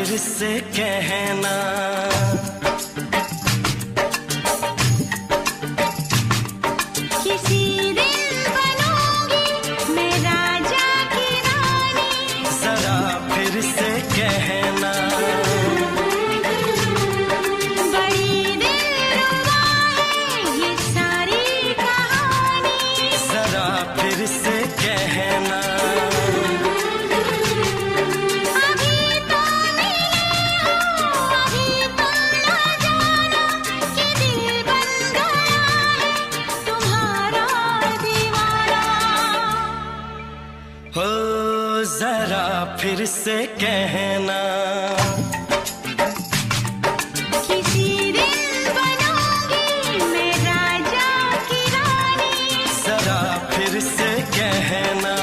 फिर से कहना। किसी दिन बनूंगी मैं राजा की रानी, जरा फिर से कहना। बड़ी दिलरुबा है ये सारी कहानी, जरा फिर से कहना। अभी तो मिले हो, अभी तुम ना जाना कि दिल बन गया है तुम्हारा दीवाना। हो जरा फिर से कहना। किसी दिन बनूंगी मैं राजा की रानी, जरा फिर से कहना।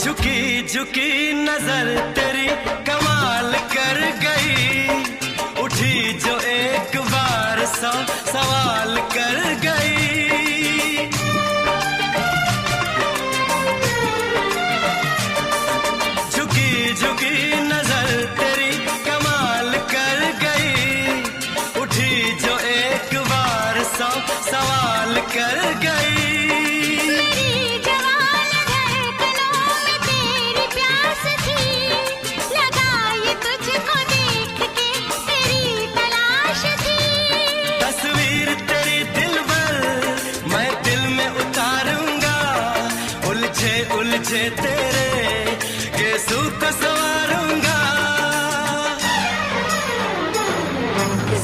झुकी झुकी नजर तेरी कमाल कर गई, उठी जो एक बार सौ सवाल कर गई। झुकी झुकी नजर तेरी कमाल कर गई, उठी जो एक बार सौ सवाल कर गई। मेरी जवान धड़कनों में तेरी प्यास थी, लगाई तुझको देख के तेरी तलाश थी। तस्वीर तेरी दिल भर मैं दिल में उतारूंगा, उलझे उलझे तेरे गेसू को संवारूंगा।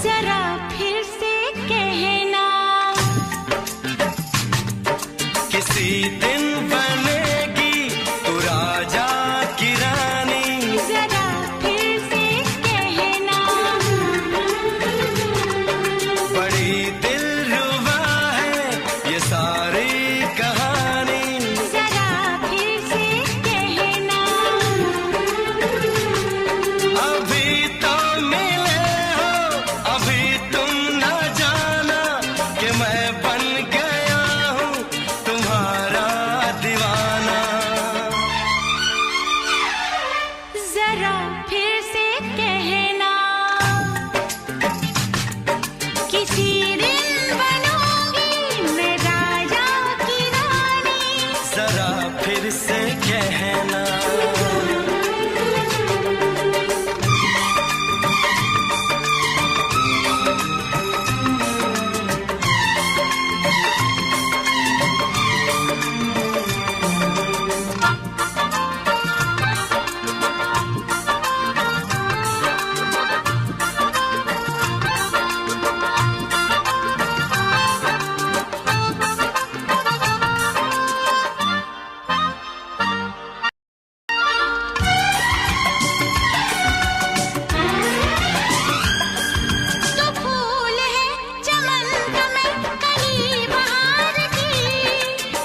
जरा फिर से कहना, किसी दिन बनेगी तू राजा की रानी, जरा फिर से कहना। बड़ी दिलरुबा है ये सारी कहानी। जरा फिर से कहना, अभी तो मिले हो, अभी तुम न जाना कि मैं बन गया हूँ तुम्हारा दीवाना। जरा फिर से कहना, किसी दिन बनूंगी मैं राजा की रानी, जरा फिर से कहना। तो फूल है चमन का मैं कली बहार की,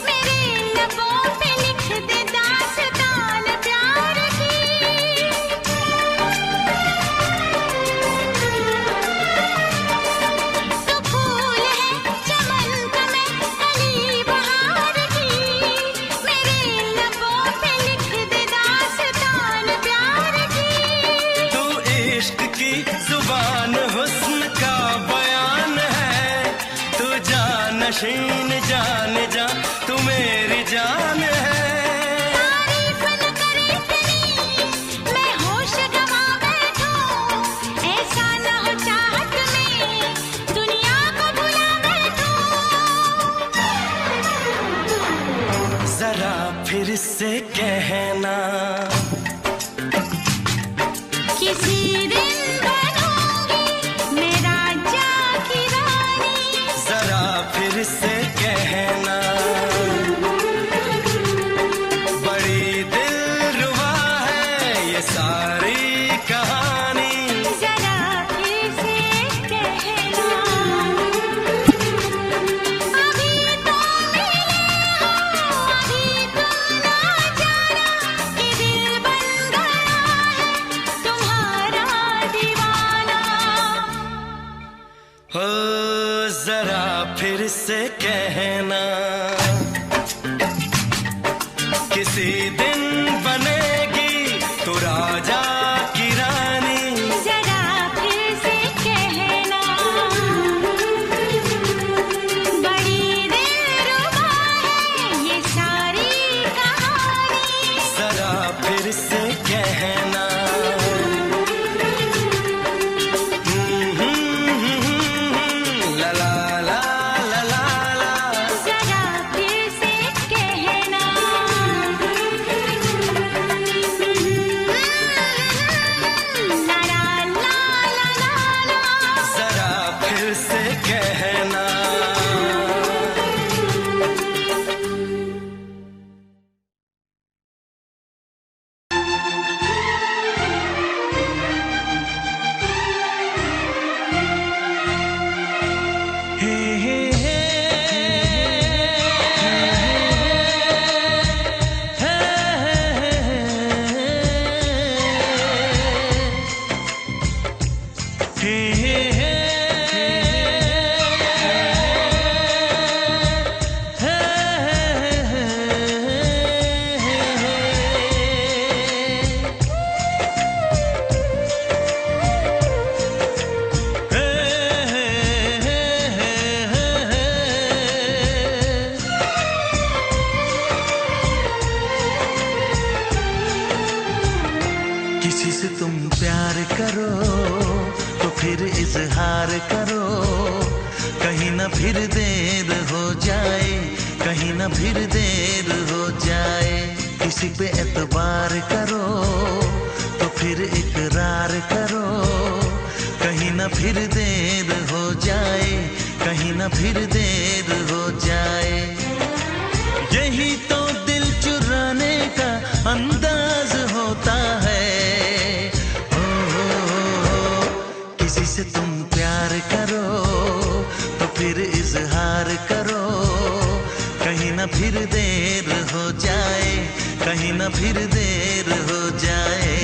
मेरे लबों पे लिख दे दास्तान प्यार की। तो फूल है चमन का मैं कली बहार की, मेरे लबों पे लिख दे दास्तान प्यार की। तू इश्क की जुबान हुस्न का बयान है, तू जानशीन जान जा तू मेरी जान है। तारीफ न करे इतनी मैं होश गवा बैठूं, ऐसा न हो चाहत में दुनिया को भुला बैठूं। जरा फिर से कहना, किसी दिन बनूंगी मैं राजा की रानी, जरा फिर से कहना। बड़ी से कहना, किसी दिन बनेगी तू राजा की रानी। जरा फिर से कहना, बड़ी दिलरुबा है ये सारी कहानी। जरा फिर से कहना, ला ला ला ला ला ला। जरा फिर से कहना, ला ला ला ला ला ला। जरा फिर से कहना। हे हे हे किसी से तुम प्यार करो तो फिर इजहार करो, कहीं ना फिर देर हो जाए, कहीं ना फिर देर हो जाए। किसी पे एतबार करो तो फिर इकरार करो, कहीं ना फिर देर हो जाए, कहीं ना फिर देर हो जाए। यही तो दिल चुराने का अंदाज होता है। किसी से तुम प्यार करो तो फिर इजहार करो, कहीं ना फिर देर हो जाए, कहीं ना फिर देर हो जाए।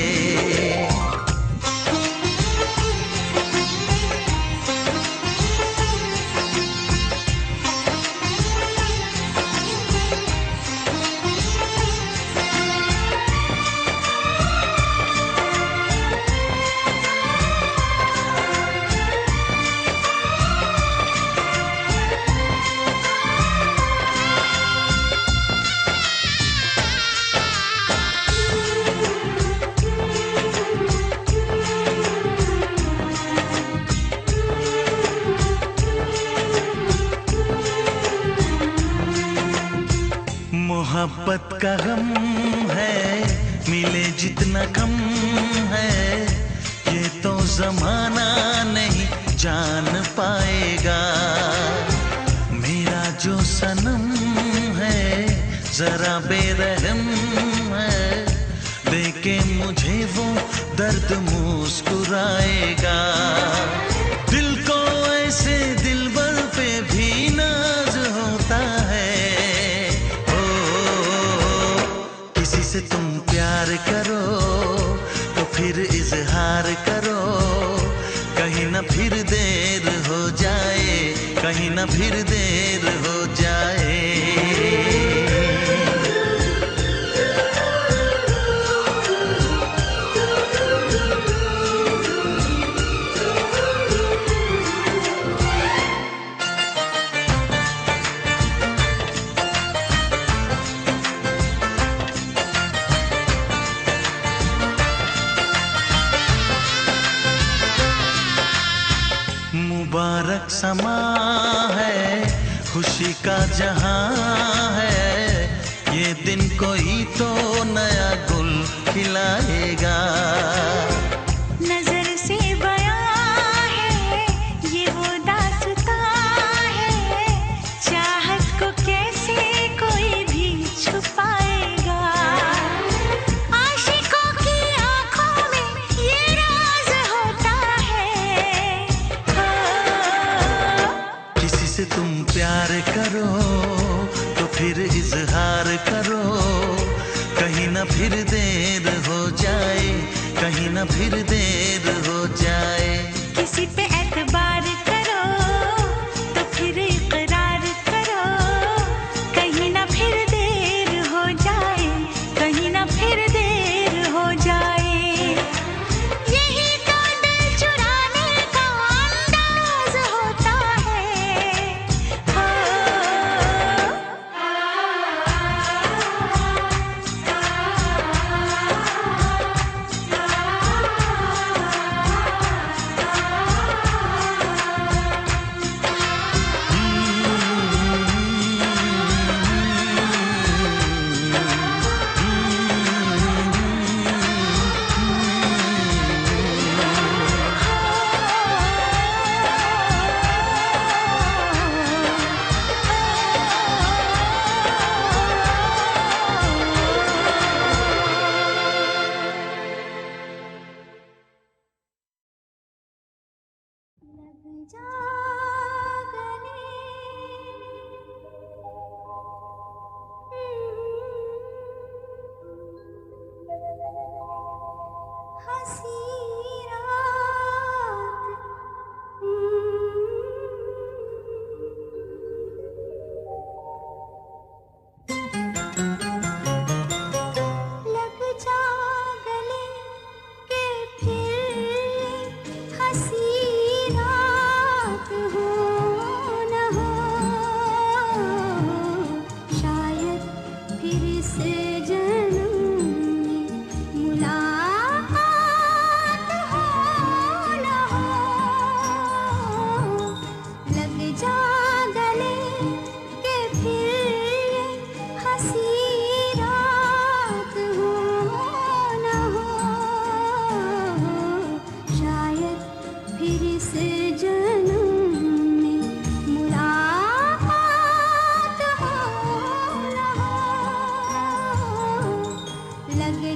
मोहब्बत का गम है, मिले जितना कम है, ये तो जमाना नहीं जान पाएगा। मेरा जो सनम है जरा बेरहम है, देके मुझे वो दर्द मुस्कुराएगा। दिल को ऐसे दिलबर पे भी नाज होता है। किसी से तुम प्यार करो तो फिर इजहार करो, कहीं ना फिर देर हो जाए, कहीं ना फिर देर हो जाए। मुबारक समा है, खुशी का जहां है, ये दिन कोई तो नया गुल खिलाएगा। नजर से बयां है ये वो दास्तां है, चाहत को कैसे कोई भी छुपाएगा। आशिकों की आंखों में ये राज होता है। किसी से तुम प्यार करो तो फिर इजहार करो, कहीं ना फिर देर हो जाए, कहीं ना फिर देर हो जाए। किसी पे एतबार करो तो फिर इकरार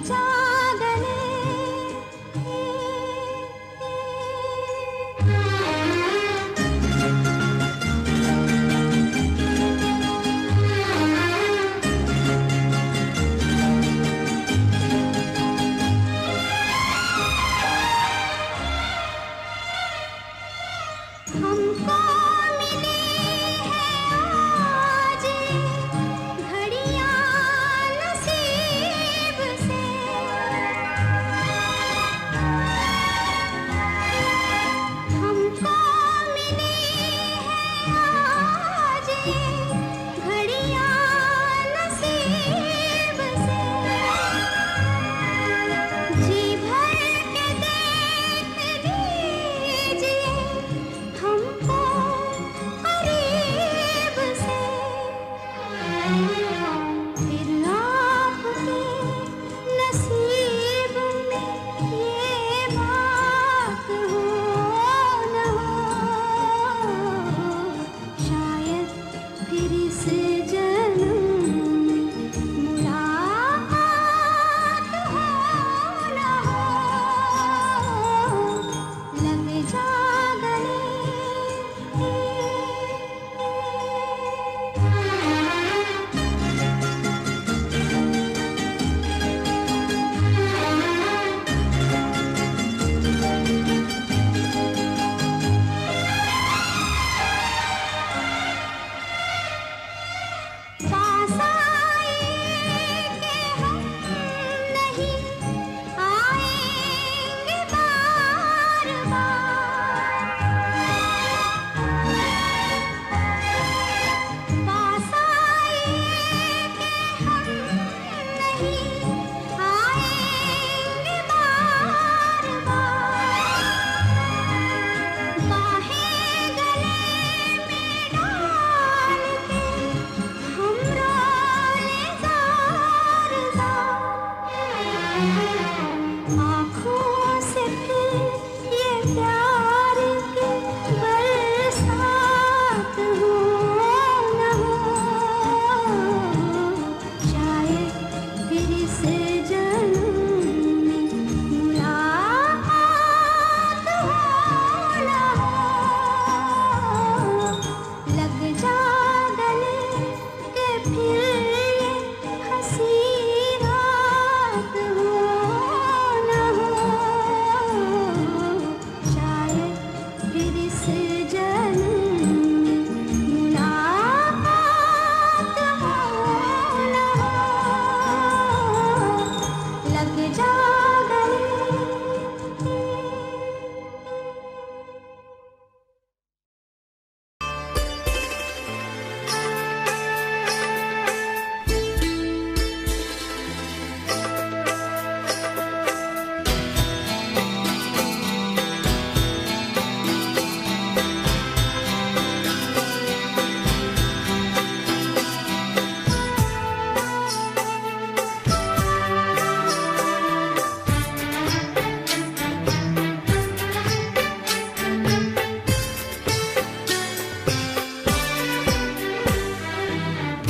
जा गले। हमको मिली है आज घड़ियां नसीब से, हमको मिली है आज घड़ियां नसीब से। जी भर के देख लीजिए हमको करीब से, फिर आपके नसीब में ये बात हो न हो, शायद फिर इस जन्म में मुलाकात हो न हो, लग जा गले। पास आए कि हम नहीं आएंगे बार बार, पास आए कि हम नहीं आएंगे बार बार, बाहें गले में डाल के हम रोले ज़ार ज़ार, आँखों से फिर ये प्यार की बरसात हो न हो, शायद फिर इस जन्म में मुलाकात हो न हो, लग जा गले के फिर ये हंसी रात हो न हो, शायद फिर इस जन्म में मुलाकात हो न हो, लग जा गले।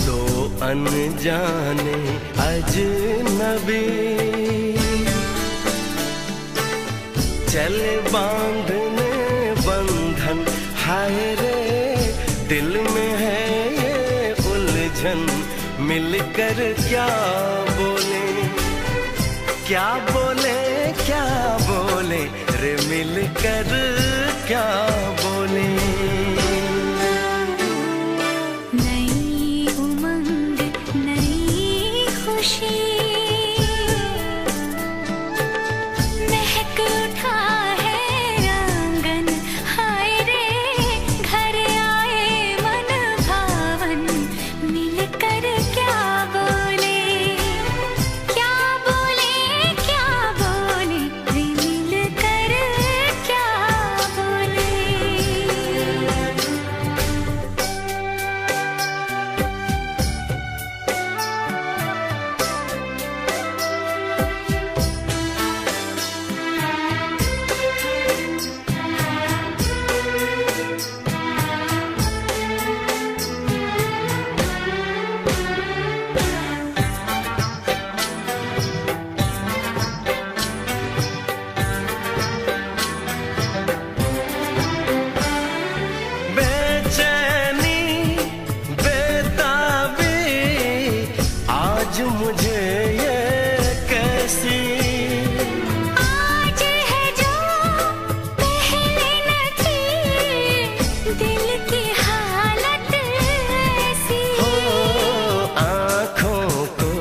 दो अनजाने अजनबी चले बांधने बंधन, हाय रे दिल में है ये उलझन, मिलकर क्या बोले, क्या बोले, क्या बोले रे, मिलकर क्या बोले। नई उमंग नई खुशी महक उठा है आंगन, हाय रे घर आए मन भावन, मिलकर क्या बोले, क्या बोले, क्या बोले रे, मिलकर क्या बोले। ऐसी आज है जो पहले न थी, दिल की हालत ऐसी। हो आँखों को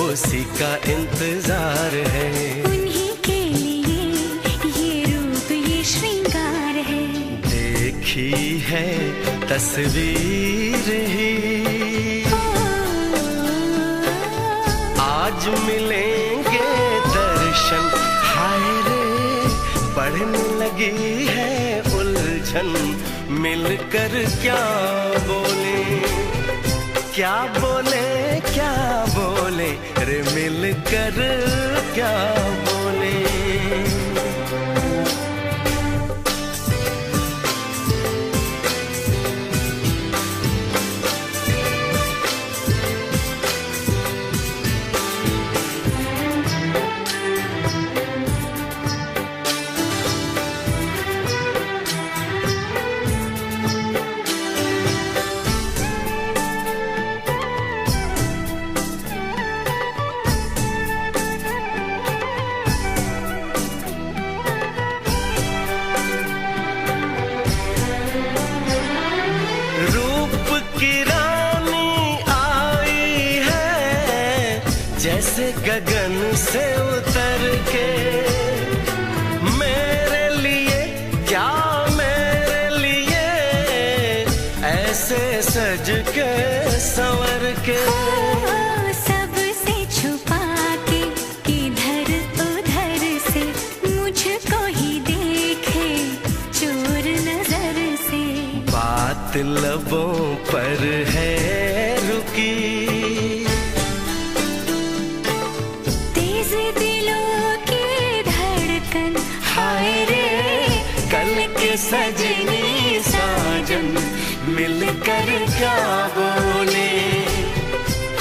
उसी का इंतजार है, उन्हीं के लिए ये रूप ये श्रृंगार है। देखी है तस्वीर ही आज मिलेंगे दर्शन। हाय रे बढ़ने लगी है उलझन, मिलकर क्या बोले, क्या बोले, क्या बोले रे मिलकर क्या बोले। जैसे गगन से उतर के मेरे लिए, क्या मेरे लिए ऐसे सज के संवर के। सबसे छुपा के किधर उधर से मुझको ही देखे चोर नजर से। बात लबों पर है रुकी, सजनी साजन मिलकर क्या बोले,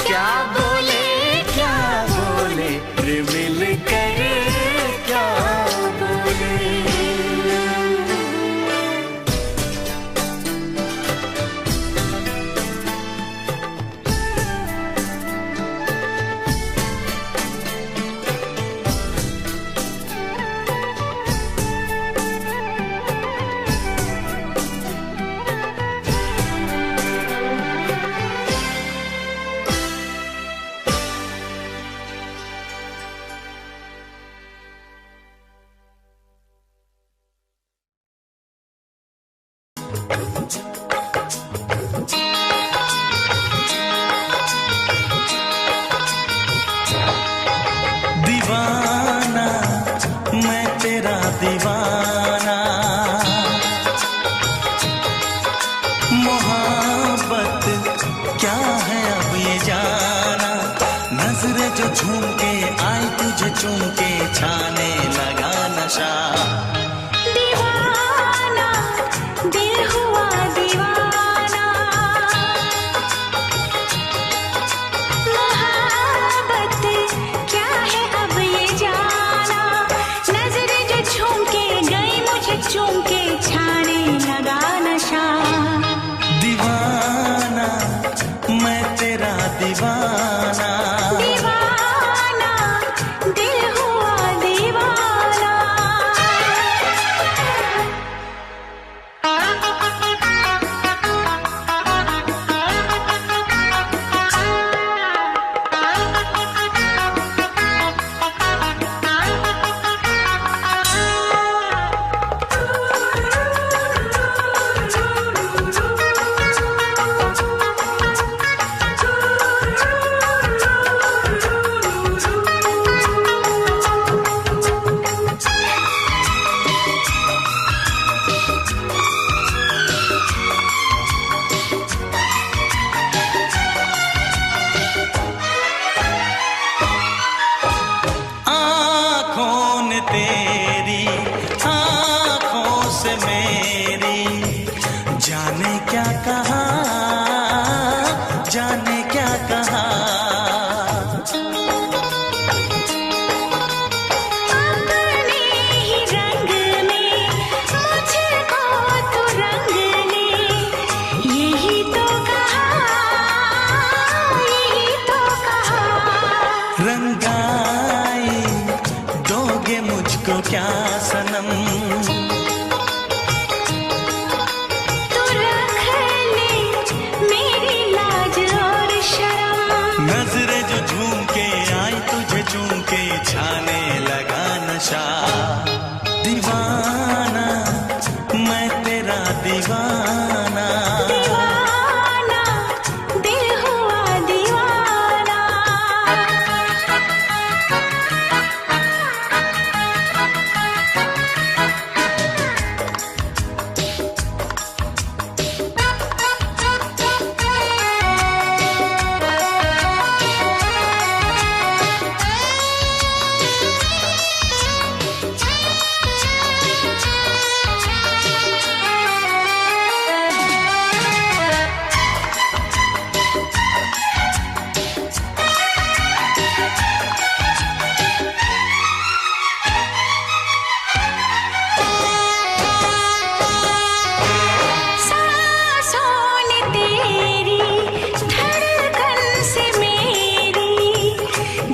क्या बोले, क्या बोले रे मिलकर क्या बोले। दीवाना मैं तेरा दीवाना, मोहब्बत क्या है अब ये जाना। नजरें जो झूम के आई तुझे चूम के छाने लगा नशा। दीवाना दिल हुआ दीवाना, मोहब्बत क्या है अब ये जाना। नजरें जो झूम के गई मुझे चूम के छाने लगा नशा। दीवाना मैं तेरा दीवाना, दीवाना दिल हुआ दीवाना। जुदाई दोगे मुझको क्या सनम? तू रख ले मेरी लाज और शर्म। नजरें जो झूम के आई तुझे चूम के छाने लगा नशा। दीवाना मैं तेरा दीवाना, दीवाना दिल हुआ दीवाना।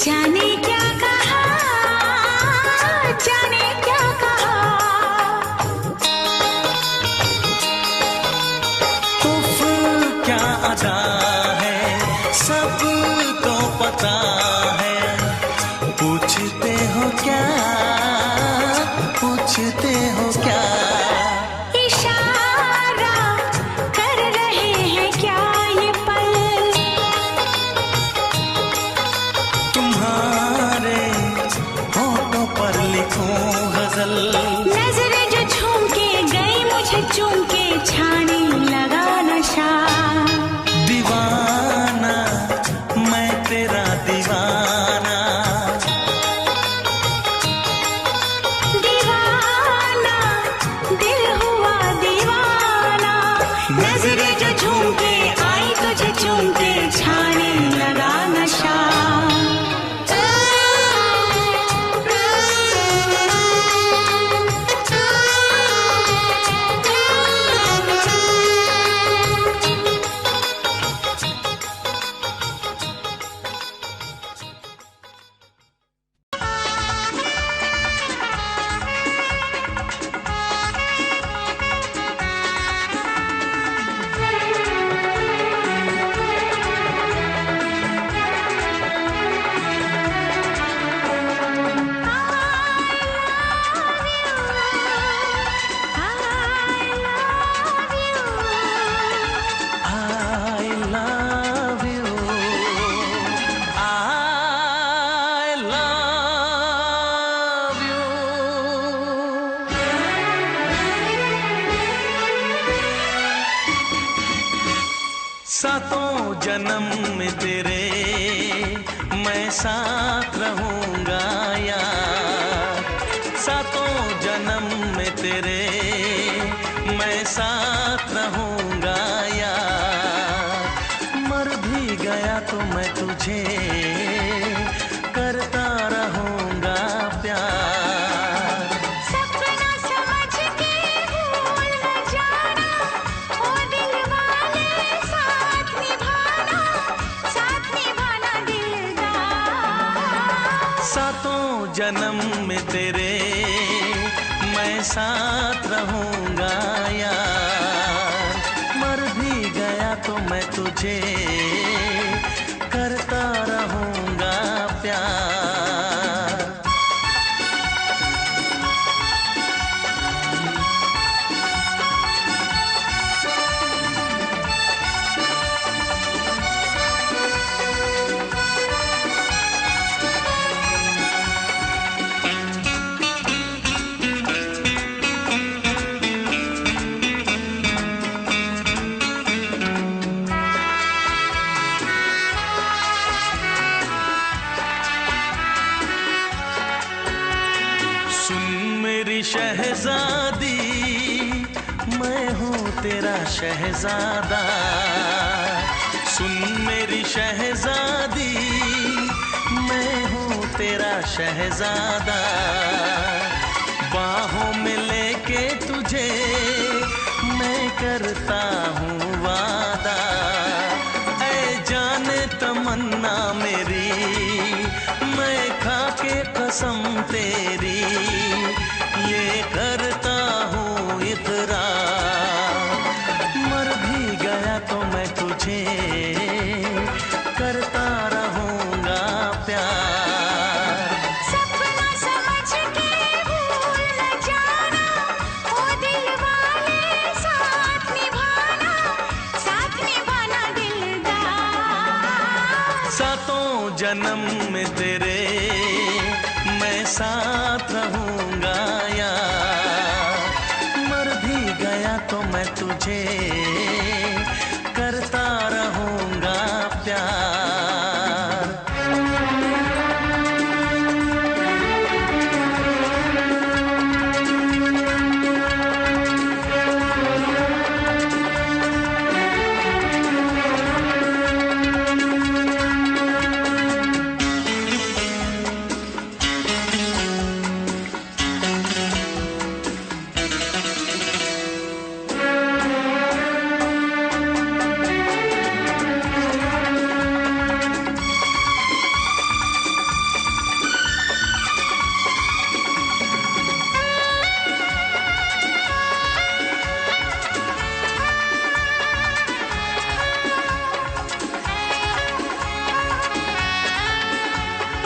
जाने क्या कहा, जाने क्या कहा। उफ क्या अदा है सबको पता है। पूछते हो क्या, पूछते हो क्या? इशारा कर रहे हैं क्या ये पल? तुम्हारे होठों पर लिखूं गजल। नजरें जो झूम के गई मुझे चूम के छाने लगा नशा। दीवाना मैं तेरा दीवाना, दीवाना दिल हुआ दीवाना। नजरें जो झूम के आई तुझे चूम के छाने लगा नशा। सातों जन्म में तेरे मैं साथ रहूंगा यार। सातों जन्म में तेरे मैं साथ रहूंगा यार। मर भी गया तो मैं तुझे करता रहूंगा प्यार। सपना समझ के भूल न जाना, ओ दिल वाले साथ निभाना दिलदार। सातों जन्म में तेरे मैं साथ रहूंगा यार। मर भी गया तो मैं तुझे करता रहूंगा प्यार। शहजादी मैं हूँ तेरा शहजादा। सुन मेरी शहजादी मैं हूँ तेरा शहजादा। बाहों में लेके तुझे मैं करता हूँ वादा। ऐ जाने तमन्ना मेरी मैं खाक कसम तेरी ये करता हूँ इकरार। मर भी गया तो मैं तुझे करता रहूँगा प्यार। सपना समझ के भूल न जाना, ओ दिल वाले साथ निभाना दिलदार। सातों जन्म में तेरे मैं साथ रहूँगा यार। मर भी गया तो मैं तुझे करता रहूँगा प्यार।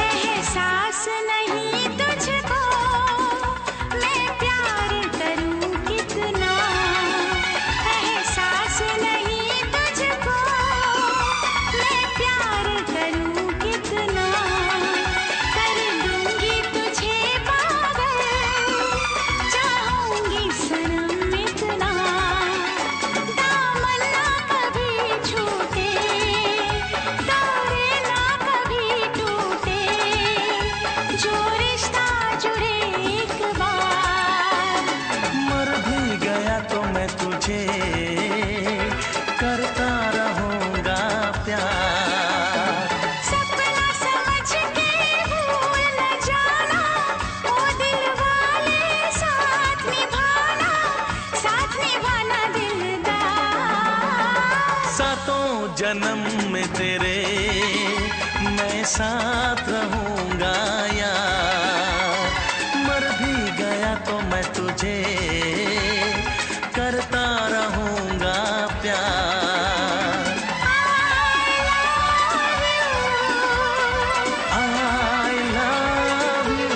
एहसास नहीं तुझको मैं प्यार करूं कितना, एहसास नहीं तुझको मैं प्यार करूं कितना। कर दूंगी तुझे पागल, चाहूंगी सनम इतना। दामन ना कभी छूटे, तारे ना कभी टूटे, जो रिश्ता जुड़े एक बार। मर भी गया तो मैं तुझे करता रहूँगा प्यार। सपना समझ के भूल न जाना, ओ दिल वाले साथ निभाना दिलदार। सातों जन्म में तेरे मैं साथ रहूँगा यार। मर भी गया तो मैं तुझे करता रहूँगा प्यार। I love you।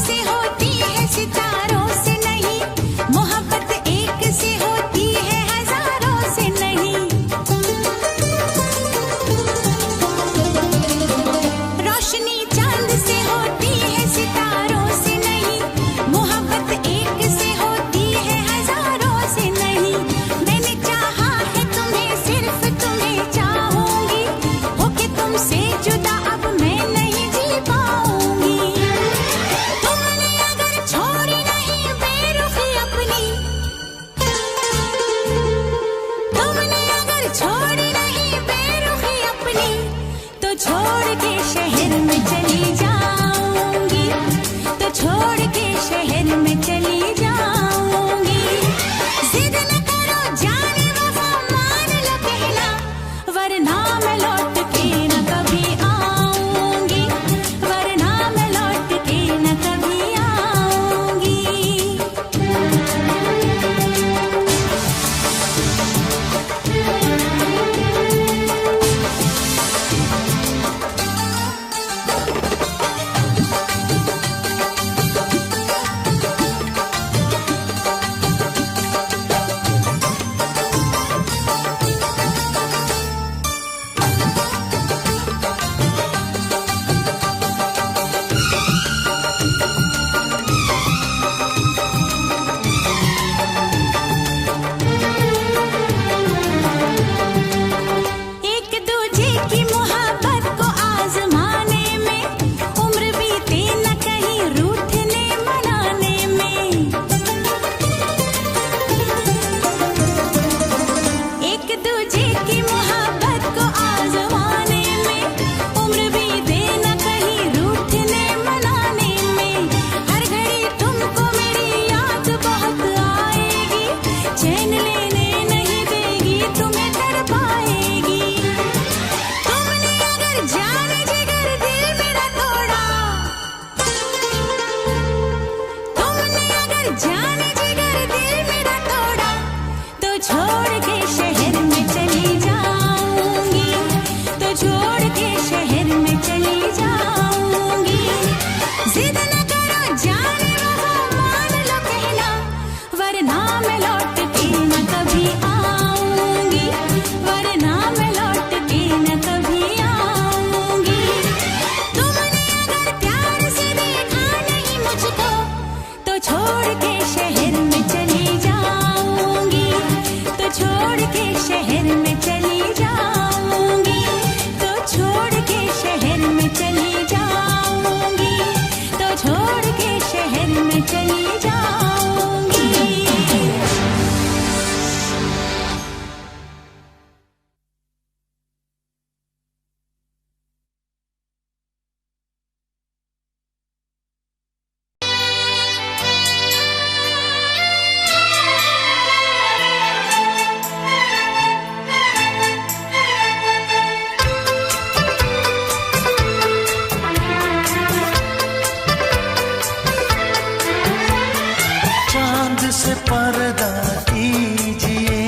से होती है सितारों से नहीं, मोहब्बत एक से होती है हजारों से नहीं। रोशनी चांद से होती है सितारों से नहीं, मोहब्बत एक से होती है हजारों से नहीं। मैंने चाहा है तुम्हें, सिर्फ तुम्हें चाहूंगी, होके तुमसे जुदा अब मैं नहीं जी पाऊंगी। तुमने अगर छोड़ी नहीं बेरुखी अपनी, तुमने अगर छोड़ी नहीं बेरुखी अपनी, तो छोड़ के शहर में चली जाऊंगी, तो छोड़ के शहर में चली जाऊंगी। जिद न करो जाने वफा, मान लो कहना, वरना मैं लौट के न कभी आऊंगी, वरना मैं लौट के न कभी आऊंगी। एक दूजे की मोहब्बत को आजमाने में, उम्र बीते न कहीं रूठने मनाने में। एक दूजे की मोहब्बत को आजमाने में, उम्र बीते न कहीं रूठने मनाने में। हर घड़ी तुमको मेरी याद बहुत आएगी, चैन लेने नहीं देगी, तुम्हें तड़पाएगी। तुमने अगर जान जिगर दिल मेरा तोड़ा, तुमने अगर जान जिगर दिल मेरा तोड़ा, तो छोड़ के शहर में चली जाऊंगी, तो छोड़ के शहर में चली जाऊंगी। जिद न करो जाने वफा, मान लो कहना, वरना मैं लौट के न कभी आऊंगी, वरना मैं लौट के न कभी आऊंगी। तुमने अगर प्यार से देखा नहीं मुझको, तो छोड़ के शहर में चली जाऊंगी, तो छोड़ के शहर में चली जाऊंगी, तो छोड़ के शहर में चली जाऊंगी, तो छोड़ के शहर में चली जाऊंगी। चांद से पर्दा कीजिए,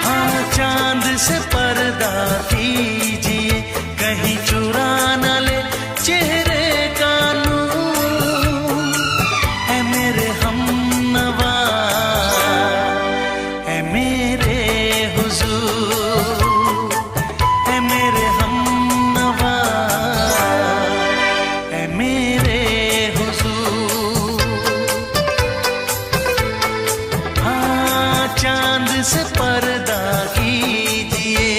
हाँ चांद से पर्दा कीजिए, कहीं चुरा न ले चेहरे का नूर। है मेरे हमनवा, है मेरे हुजूर, है मेरे हमनवा, है मेरे हुजूर। हाँ चांद से पर्दा कीजिए।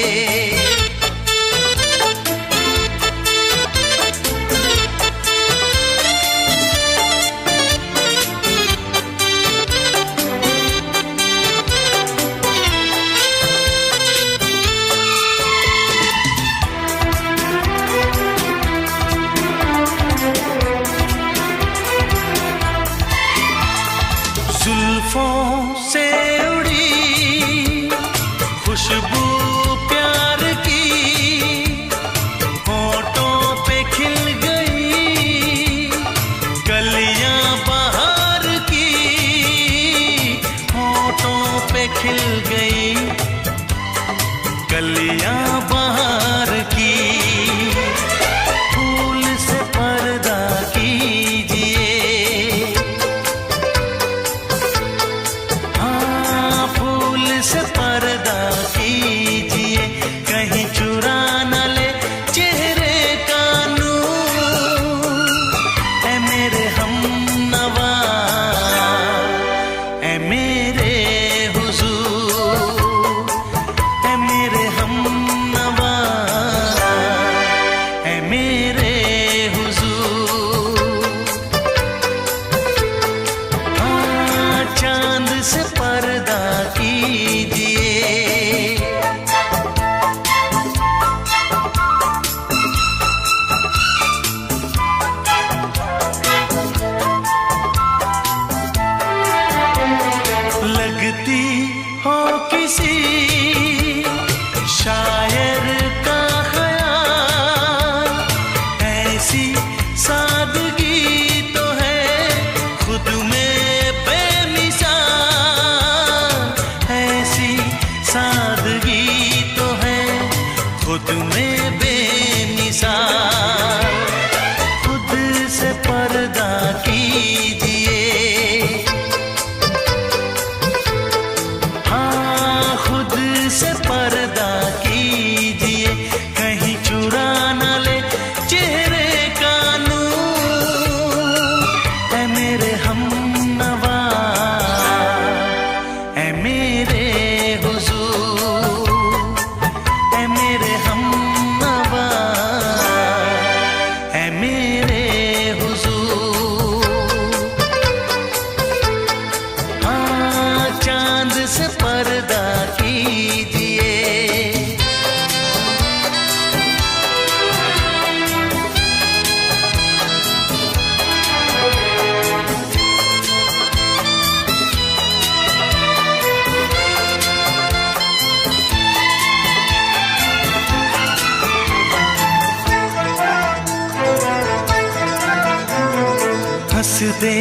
दे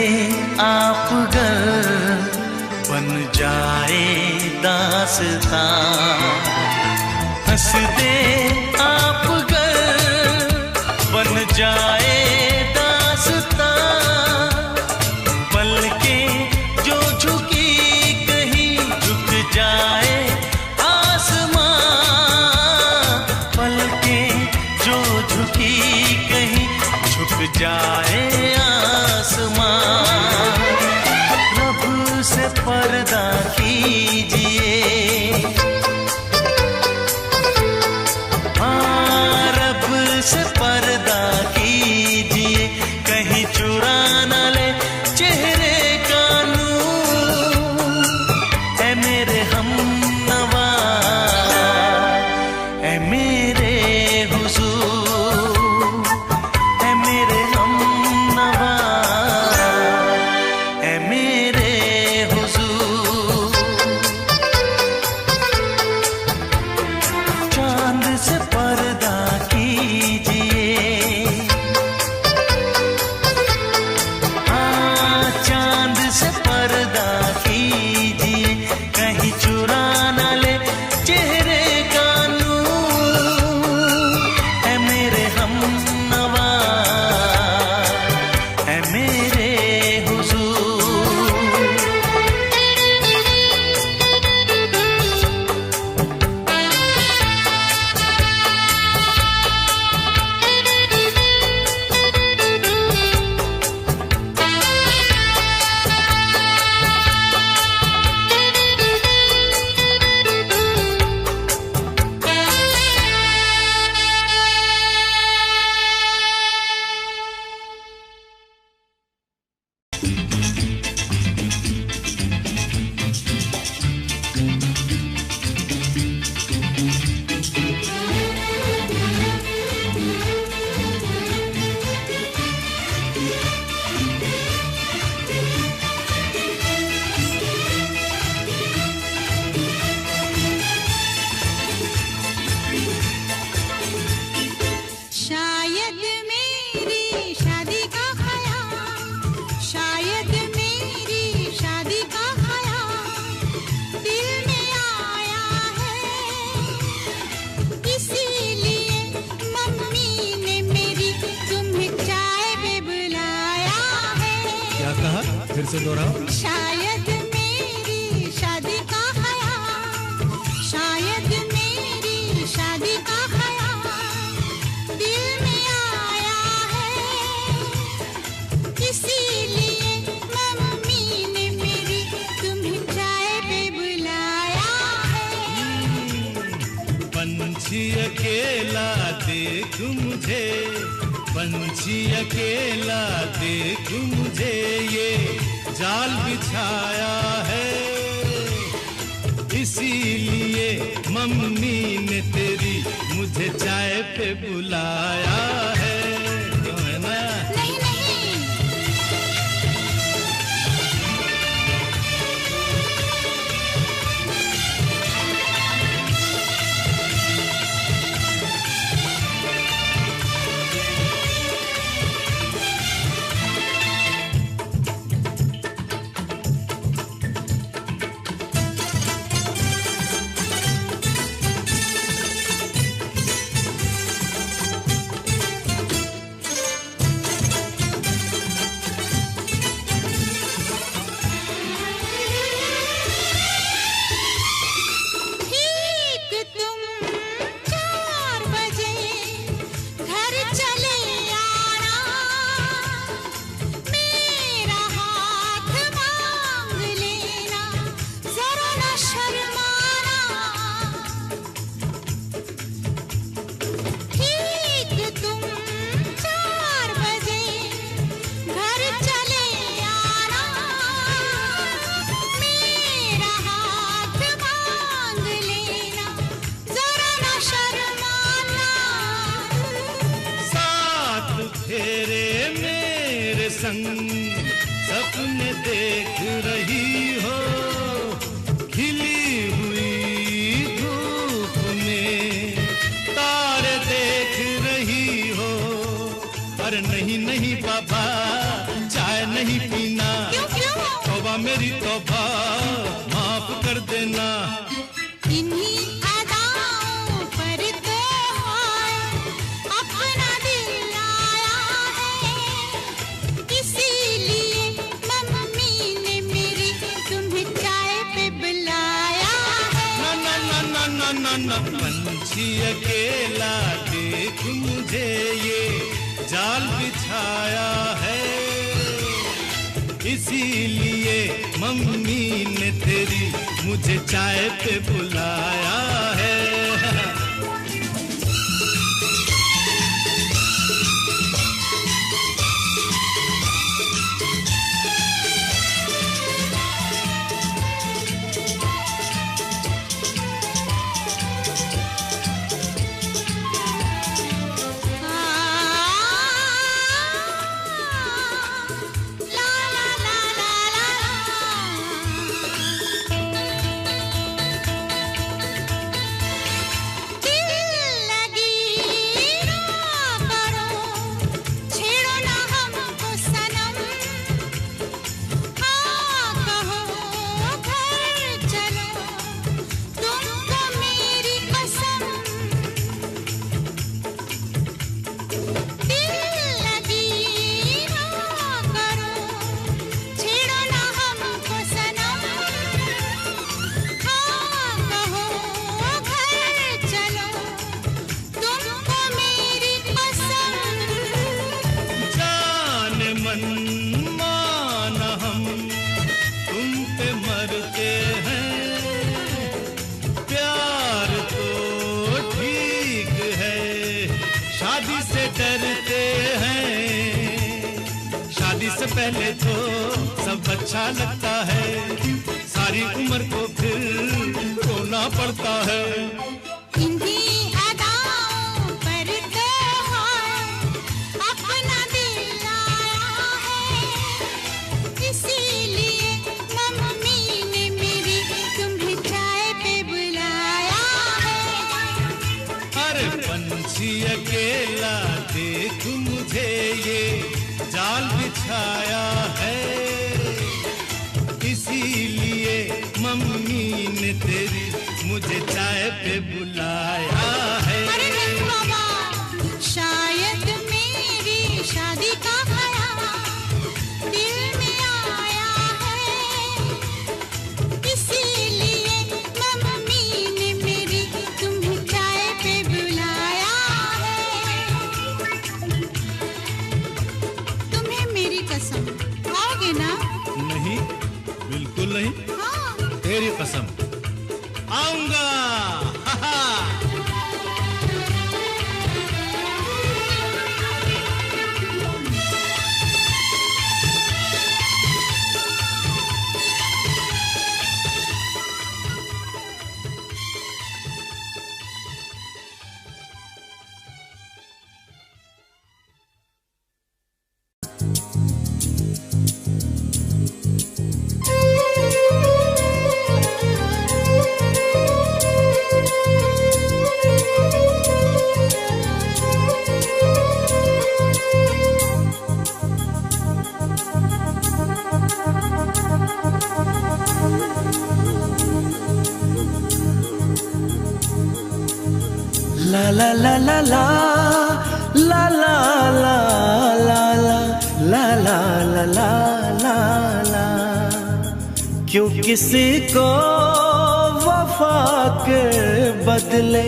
आप गर बन जाए दास्तां, हंस दे आप गर बन जाए दास्तां, पलकें जो झुकी कहीं झुक जाए आसमां, पलकें जो झुकी कहीं झुक जाए आसमां। रब से पर्दा कीजिए, हाँ रब से पर्दा कीजिए, कहीं चुरा न ले चेहरे का नूर। ऐ मेरे हमनवा, ऐ मेरे हुजूर, ऐ मेरे हमनवा, ऐ मेरे हुजूर। चांद से पर्दा कीजिए, हाँ चांद से पर्दा कीजिए, कहीं चुरा न ले चेहरे का नूर। ऐ मेरे हमनवा, ऐ मेरे हुजूर। शायद मेरी शादी का ख्याल, शायद मेरी शादी का ख्याल दिल में आया है, इसीलिए मम्मी ने मेरी तुम्हें चाय पे बुलाया है। क्या कहा? फिर से दोहराओ। शायद मेरी शादी का ख्याल, शायद मेरी शादी का ख्याल दिल में आया है, इसीलिए मम्मी ने मेरी तुम्हें चाय पे बुलाया है। पंछी अकेला देख मुझे, पंछी अकेला देख मुझे, ये जाल बिछाया है, इसीलिए मम्मी ने तेरी मुझे चाय पे बुलाया है। क्यों है ना? नहीं नहीं, ठीक तुम 4 बजे घर चले आना, मेरा हाथ मांग लेना, जरा न शर्माना। ठीक तुम 4 बजे घर चले आना, मेरा हाथ मांग लेना, जरा न शर्माना। साथ फेरे मेरे संग सपने देख रही हो, खिली हुई धूप में तारे देख रही हो। अरे नहीं नहीं पापा, चाय नहीं पीना। क्यों क्यों? तौबा मेरी तौबा, माफ कर देना। इन्हीं अदाओं पर तो हाय अपना दिल लाया है, इसीलिए मम्मी ने मेरी तुम्हें चाय पे बुलाया है। ना ना ना ना ना ना ना, पंछी अकेला देख मुझे ये जाल बिछाया है, इसीलिए मम्मी ने तेरी मुझे चाय पे बुलाया है। पहले तो सब अच्छा लगता है, सारी उम्र को फिर रोना पड़ता है। इन्हीं अदाओं पर तो हाय अपना दिल लाया है, इसीलिए मम्मी ने मेरी तुम्हें चाय पे बुलाया है। अरे पंछी अकेला देख मुझे ये जाल बिछाया है, इसीलिए मम्मी ने तेरी मुझे चाय पे बुलाया है। अरे नहीं बाबा, शायद मेरी शादी का ख्याल दिल में आया है, इसीलिए मम्मी ने मेरी तुम्हें चाय पे बुलाया है। तुम्हें मेरी कसम, आओगे ना? नहीं, बिल्कुल नहीं। हाँ। तेरी कसम, आऊंगा। हा हा। La la la la la la la la la la la la la la la। क्यों किसी को वफा के बदले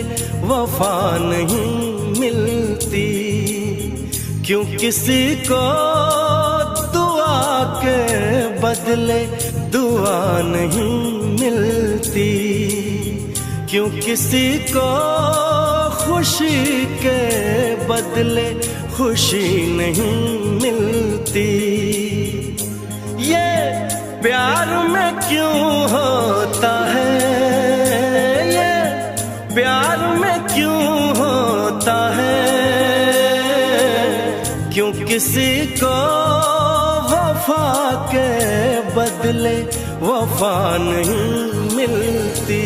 वफा नहीं मिलती, क्यों किसी को दुआ के बदले दुआ नहीं मिलती, क्यों किसी को खुशी के बदले खुशी नहीं मिलती। ये प्यार में क्यों होता है, ये प्यार में क्यों होता है, क्यों किसी को वफा के बदले वफा नहीं मिलती।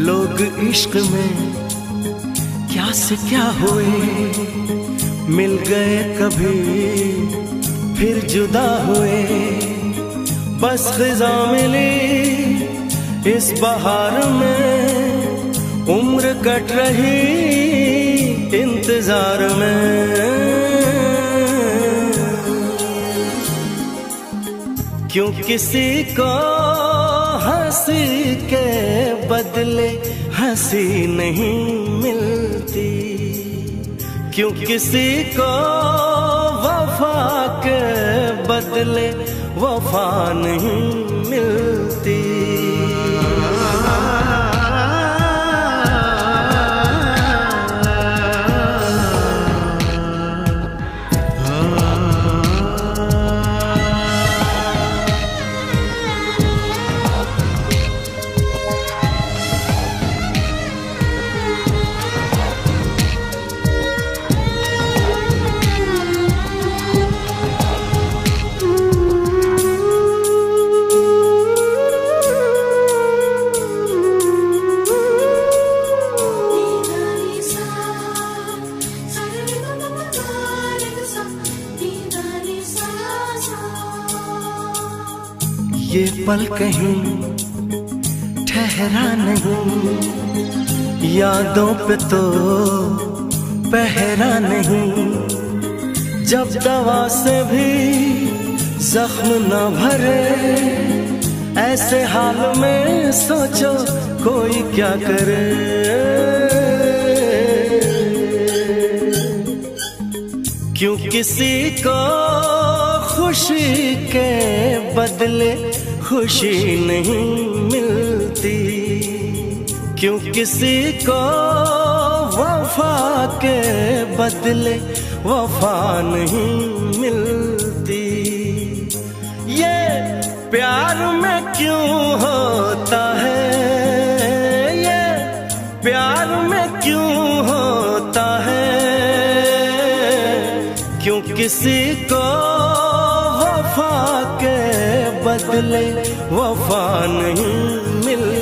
लोग इश्क में क्या से क्या हुए, मिल गए कभी फिर जुदा हुए। बस खिज़ा मिली इस बहार में, उम्र कट रही इंतजार में। क्यों किसी को हंसी के बदले हंसी नहीं मिलती, क्यों किसी को वफा के बदले वफा नहीं मिलती। ये पल कहीं ठहरा नहीं, यादों पे तो पहरा नहीं। जब दवा से भी जख्म न भरे, ऐसे हाल में सोचो कोई क्या करे। क्यों किसी को खुशी के बदले खुशी नहीं मिलती, क्यों किसी को वफा के बदले वफा नहीं मिलती। ये प्यार में क्यों होता है, ये प्यार में क्यों होता है। क्यों किसी को वफा के बदले वफा नहीं मिलती।